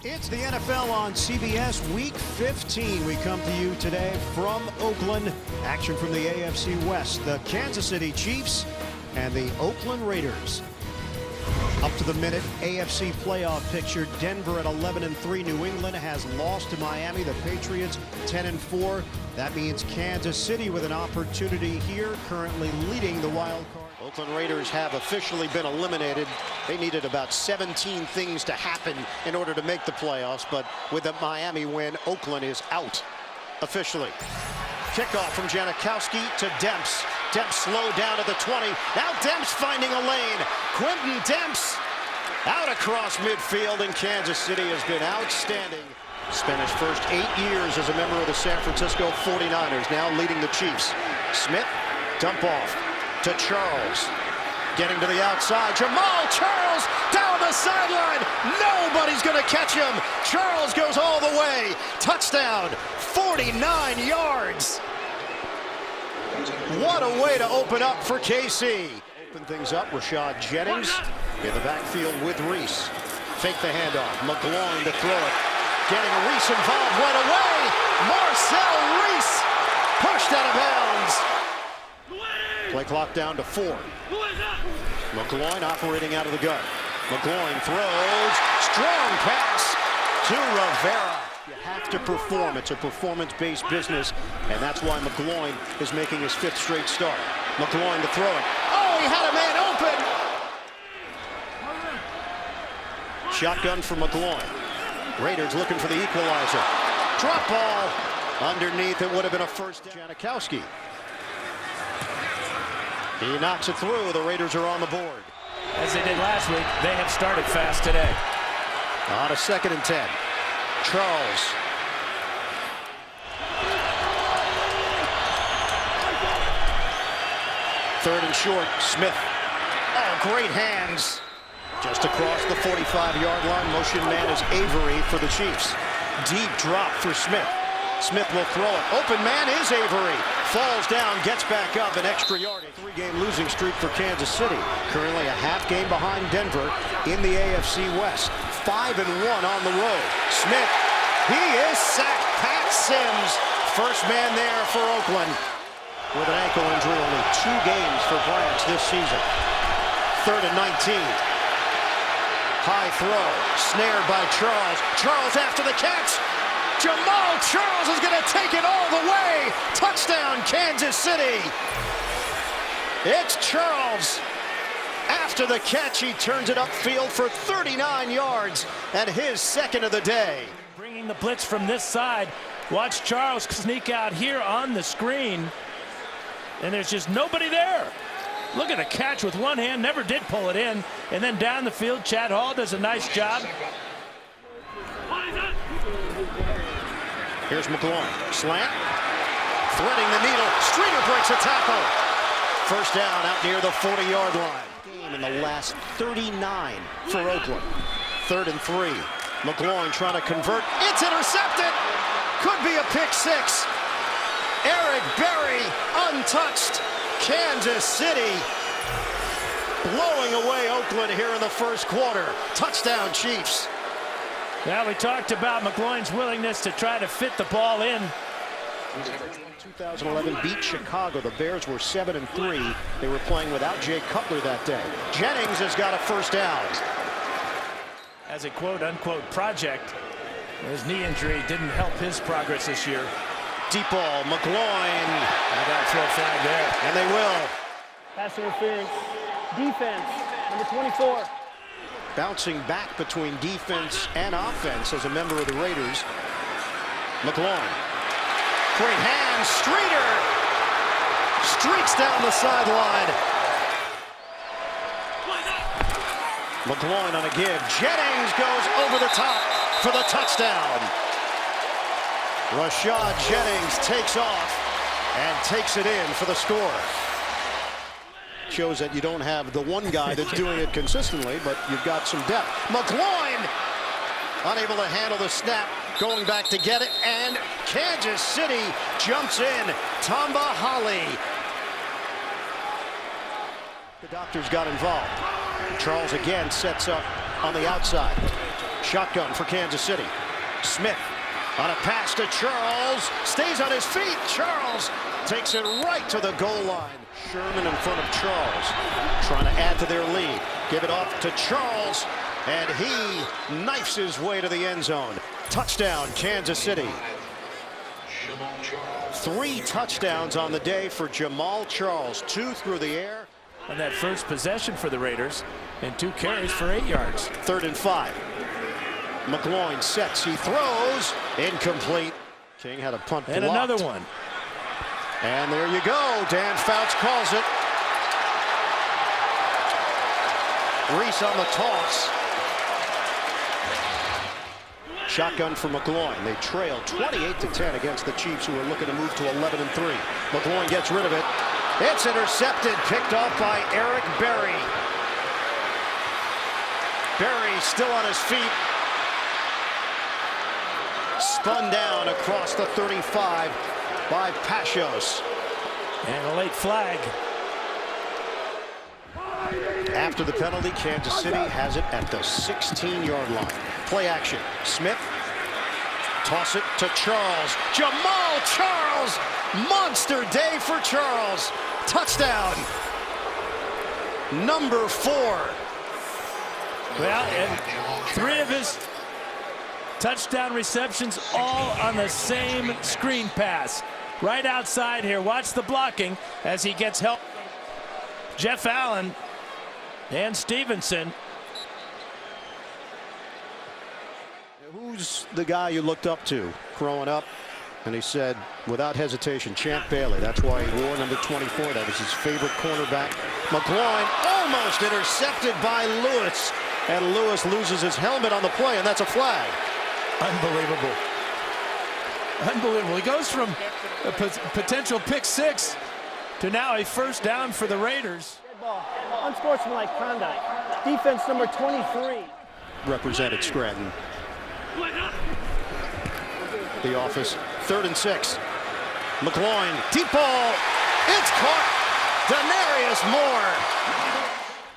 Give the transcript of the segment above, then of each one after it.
It's the NFL on CBS Week 15. We come to you today from Oakland. Action from the AFC West. The Kansas City Chiefs and the Oakland Raiders. Up to the minute AFC playoff picture. Denver at 11-3. New England has lost to Miami. The Patriots 10-4. That means Kansas City with an opportunity here, currently leading the wild card. Oakland Raiders have officially been eliminated. They needed about 17 things to happen in order to make the playoffs, but with the Miami win, Oakland is out officially. Kickoff from Janikowski to Demps. Demps slowed down to the 20. Now Demps finding a lane. Quentin Demps out across midfield, and Kansas City has been outstanding. Spent his first 8 years as a member of the San Francisco 49ers, now leading the Chiefs. Smith, dump off to Charles. Getting to the outside. Jamaal Charles down the sideline. Nobody's going to catch him. Charles goes all the way. Touchdown. 49 yards. What a way to open up for KC. Open things up. Jennings in the backfield with Reese. Fake the handoff. McGloin to throw it. Getting Reese involved right away. Marcel Reese pushed out of bounds. Play clock down to 4. McGloin operating out of the gun. McGloin throws. Strong pass to Rivera. You have to perform. It's a performance-based business, and that's why McGloin is making his 5th straight start. McGloin to throw it. Oh, he had a man open. Shotgun for McGloin. Raiders looking for the equalizer. Drop ball underneath. It would have been a first down. Janikowski. He knocks it through. The Raiders are on the board. As they did last week, they have started fast today. On a 2nd and 10. Charles. Third and short. Smith. Oh, great hands. Just across the 45-yard line. Motion man is Avery for the Chiefs. Deep drop for Smith. Smith will throw it. Open man is Avery. Falls down, gets back up, an extra yardage. 3-game losing streak for Kansas City. Currently a half game behind Denver in the AFC West. 5-1 on the road. Smith, he is sacked. Pat Sims, first man there for Oakland. With an ankle injury, only 2 games for Branch this season. 3rd and 19. High throw, snared by Charles. Charles after the catch. Jamaal Charles is going to take it all the way. Touchdown, Kansas City. It's Charles. After the catch, he turns it upfield for 39 yards and his 2nd of the day. Bringing the blitz from this side. Watch Charles sneak out here on the screen. And there's just nobody there. Look at the catch with one hand, never did pull it in. And then down the field, Chad Hall does a nice job. Here's McGloin. Slant. Threading the needle. Streeter breaks a tackle. First down out near the 40-yard line. Game in the last 39 for Oakland. 3rd and 3. McGloin trying to convert. It's intercepted. Could be a pick 6. Eric Berry untouched. Kansas City blowing away Oakland here in the 1st quarter. Touchdown Chiefs. Now we talked about McGloin's willingness to try to fit the ball in. 2011 beat Chicago. The Bears were 7-3. They were playing without Jay Cutler that day. Jennings has got a first down. As a quote-unquote project, his knee injury didn't help his progress this year. Deep ball, McGloin. I got to throw a flag there. And they will. Pass interference. Defense, number 24. Bouncing back between defense and offense as a member of the Raiders. McGloin. Great hands. Streeter streaks down the sideline. McGloin on a give. Jennings goes over the top for the touchdown. Rashad Jennings takes off and takes it in for the score. Shows that you don't have the one guy that's doing it consistently, but you've got some depth. McGloin unable to handle the snap, going back to get it, and Kansas City jumps in. Tamba Hali. The doctors got involved. Charles again sets up on the outside. Shotgun for Kansas City. Smith on a pass to Charles. Stays on his feet. Charles takes it right to the goal line. Sherman in front of Charles. Trying to add to their lead. Give it off to Charles. And he knifes his way to the end zone. Touchdown, Kansas City. 3 touchdowns on the day for Jamaal Charles. 2 through the air. On that first possession for the Raiders, and 2 carries for 8 yards. 3rd and 5. McGloin sets. He throws. Incomplete. King had a punt blocked. And another one. And there you go. Dan Fouts calls it. Reese on the toss. Shotgun for McGloin. They trail 28-10 against the Chiefs, who are looking to move to 11-3. McGloin gets rid of it. It's intercepted, picked off by Eric Berry. Berry still on his feet. Spun down across the 35 by Pashos. And a late flag. After the penalty, Kansas City has it at the 16-yard line. Play action. Smith. Toss it to Charles. Jamaal Charles. Monster day for Charles. Touchdown. Number 4. Well, and 3 of his touchdown receptions all on the same screen pass. Right outside here. Watch the blocking as he gets help. Jeff Allen and Stevenson. Who's the guy you looked up to growing up? And he said, without hesitation, Champ Bailey. That's why he wore number 24. That was his favorite cornerback. McGloin almost intercepted by Lewis. And Lewis loses his helmet on the play, and that's a flag. Unbelievable. Unbelievable. He goes from a potential pick 6 to now a first down for the Raiders. Unsportsmanlike conduct. Defense number 23. Represented Scranton. The office. 3rd and 6. McGloin. Deep ball. It's caught. Denarius Moore.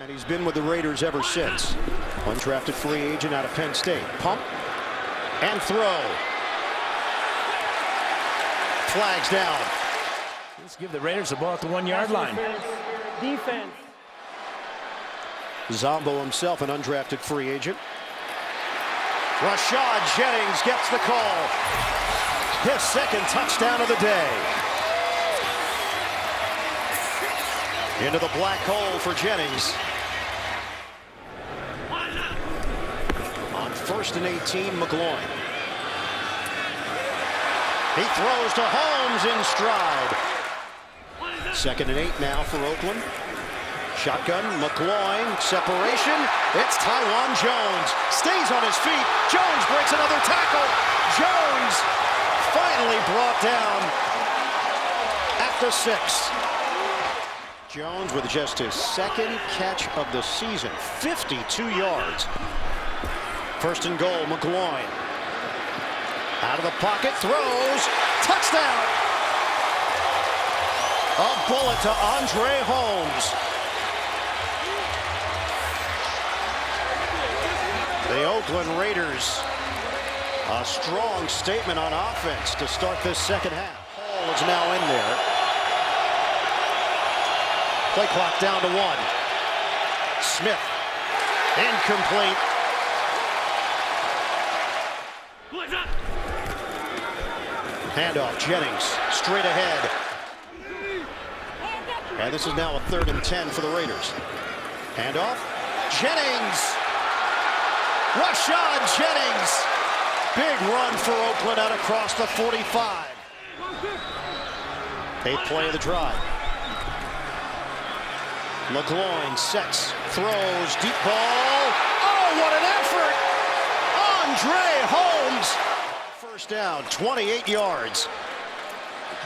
And he's been with the Raiders ever since. Undrafted free agent out of Penn State. Pump and throw. Flags down. Let's give the Raiders the ball at the 1-yard line. Defense. Zombo himself an undrafted free agent. Rashad Jennings gets the call. His 2nd touchdown of the day. Into the black hole for Jennings. On 1st and 18, McGloin. He throws to Holmes in stride. 2nd and 8 now for Oakland. Shotgun, McGloin, separation. It's Tywan Jones. Stays on his feet. Jones breaks another tackle. Jones finally brought down at the 6. Jones with just his 2nd catch of the season. 52 yards. 1st and goal, McGloin. Out of the pocket, throws. Touchdown. A bullet to Andre Holmes. The Oakland Raiders, a strong statement on offense to start this 2nd half. Hall is now in there. Play clock down to 1. Smith, incomplete. Handoff, Jennings, straight ahead. And this is now a 3rd and 10 for the Raiders. Handoff, Jennings. Rashad Jennings. Big run for Oakland out across the 45. 8th play of the drive. McGloin sets, throws, deep ball. Oh, what an effort! Andre Holmes. 1st down, 28 yards.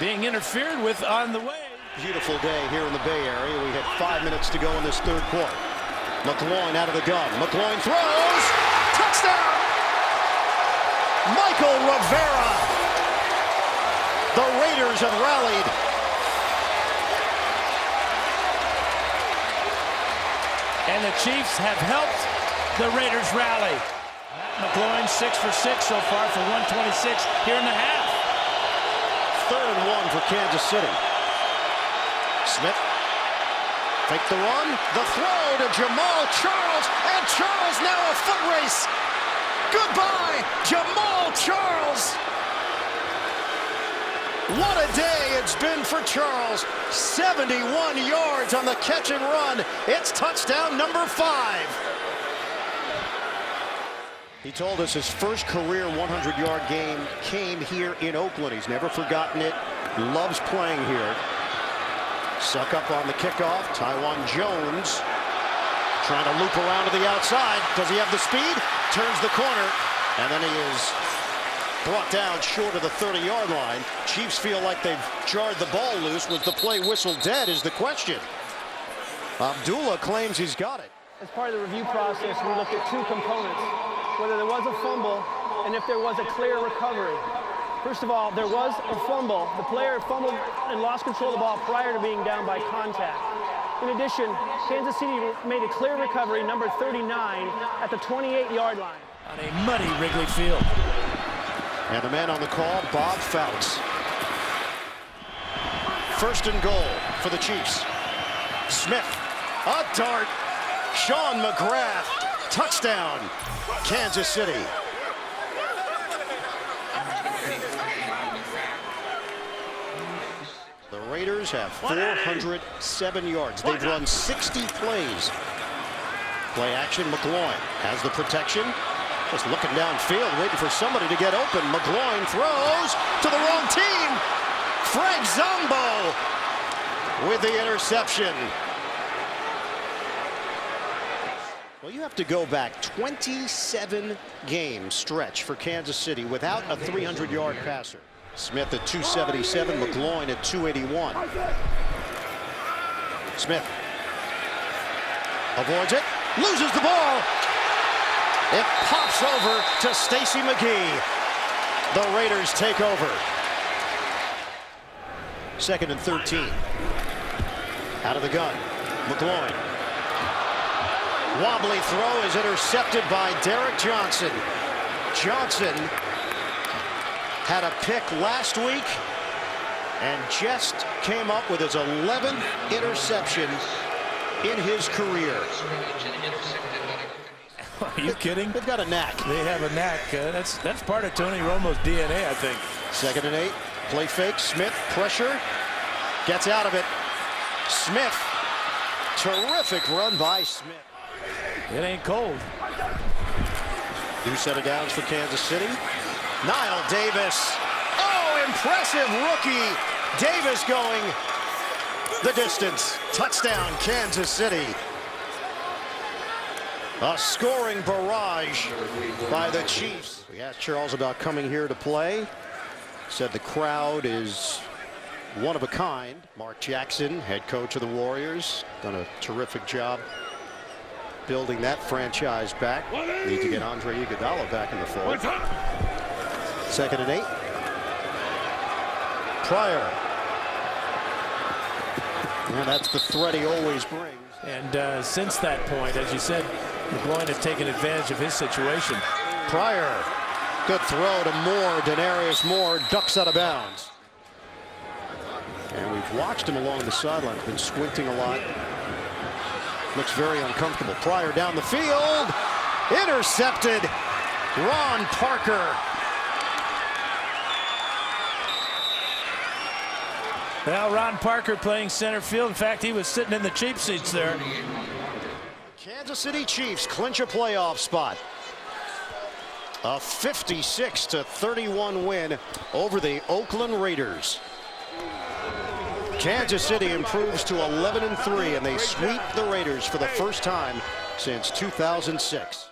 Being interfered with on the way. Beautiful day here in the Bay Area. We had 5 minutes to go in this 3rd quarter. McGloin out of the gun. McGloin throws. Touchdown! Michael Rivera. The Raiders have rallied. And the Chiefs have helped the Raiders rally. McGloin 6 for 6 so far for 126 here in the half. 3rd and 1 for Kansas City. Smith. Fake the run. The throw to Jamaal Charles. And Charles now a foot race. Goodbye, Jamaal Charles. What a day it's been for Charles. 71 yards on the catch and run. It's touchdown number 5. He told us his first career 100-yard game came here in Oakland. He's never forgotten it. Loves playing here. Suck up on the kickoff. Taiwan Jones trying to loop around to the outside. Does he have the speed? Turns the corner. And then he is brought down short of the 30-yard line. Chiefs feel like they've jarred the ball loose. Was the play whistle dead is the question. Abdullah claims he's got it. As part of the review process, we looked at 2 components, whether there was a fumble and if there was a clear recovery. First of all, there was a fumble. The player fumbled and lost control of the ball prior to being down by contact. In addition, Kansas City made a clear recovery, number 39, at the 28-yard line. On a muddy Wrigley Field. And the man on the call, Bob Fouts. 1st and goal for the Chiefs. Smith, a dart. Sean McGrath, touchdown, Kansas City. The Raiders have 407 yards. They've run 60 plays. Play action, McGloin has the protection. Just looking downfield, waiting for somebody to get open. McGloin throws to the wrong team. Frank Zombo with the interception. Well, you have to go back 27 game stretch for Kansas City without a 300-yard passer. Smith at 277, McGloin at 281. Smith avoids it, loses the ball. It pops over to Stacy McGee. The Raiders take over. 2nd and 13. Out of the gun, McGloin. Wobbly throw is intercepted by Derek Johnson. Johnson had a pick last week and just came up with his 11th interception in his career. Are you kidding? They've got a knack. They have a knack. That's part of Tony Romo's DNA, I think. 2nd and 8. Play fake. Smith pressure. Gets out of it. Smith. Terrific run by Smith. It ain't cold. New set of downs for Kansas City. Niall Davis. Oh, impressive rookie. Davis going the distance. Touchdown, Kansas City. A scoring barrage by the Chiefs. We asked Charles about coming here to play. Said the crowd is one of a kind. Mark Jackson, head coach of the Warriors, done a terrific job building that franchise back. Need to get Andre Iguodala back in the fold. 2nd and 8. Pryor. And that's the threat he always brings. And since that point, as you said, McGloin has taken advantage of his situation. Pryor. Good throw to Moore. Denarius Moore ducks out of bounds. And we've watched him along the sideline. Been squinting a lot. Looks very uncomfortable. Pryor down the field. Intercepted. Ron Parker. Well, Ron Parker playing center field. In fact, he was sitting in the cheap seats there. Kansas City Chiefs clinch a playoff spot. A 56-31 win over the Oakland Raiders. Kansas City improves to 11-3, and they sweep the Raiders for the first time since 2006.